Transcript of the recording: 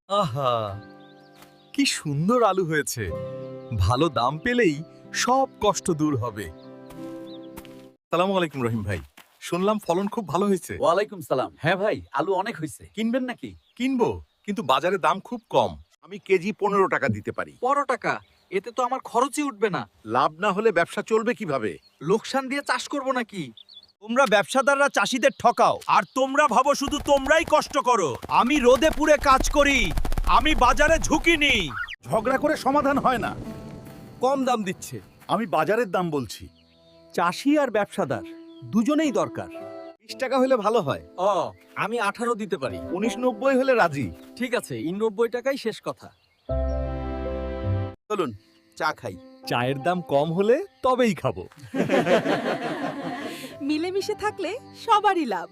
আহা, কি সুন্দর আলু হয়েছে। ভালো দাম পেলেই সব কষ্ট দূর হবে। আসসালামু আলাইকুম রহিম ভাই, শুনলাম ফলন খুব ভালো হয়েছে। ওয়ালাইকুম সালাম। হ্যাঁ ভাই, আলু অনেক হয়েছে, কিনবেন নাকি? কিনবো, কিন্তু বাজারে দাম খুব কম। আমি কেজি 15 টাকা দিতে পারি। 12 টাকা? এতে তো আমার খরচই উঠবে না। লাভ না হলে ব্যবসা চলবে কিভাবে? লোকসান দিয়ে চাষ করব নাকি? তোমরা ব্যবসাদাররা চাষীদের ঠকাও, আর তোমরা ভাবো শুধু তোমরাই কষ্ট করো। আমি রোদে পুড়ে কাজ করি, আমি বাজারে ঝুঁকি নিই। ঝগড়া করে সমাধান হয় না। কম দাম দিচ্ছে। আমি বাজারের দাম বলছি। চাষী আর ব্যবসাদার দুজনেই দরকার। 20 টাকা হলে ভালো হয়। ও, আমি 18 দিতে পারি। 19.90 হলে রাজি। ঠিক আছে, 90 টাকাই শেষ কথা। চলুন চা খাই। চায়ের দাম কম হলে তবেই খাবো। মিলেমিশে থাকলে সবারই লাভ।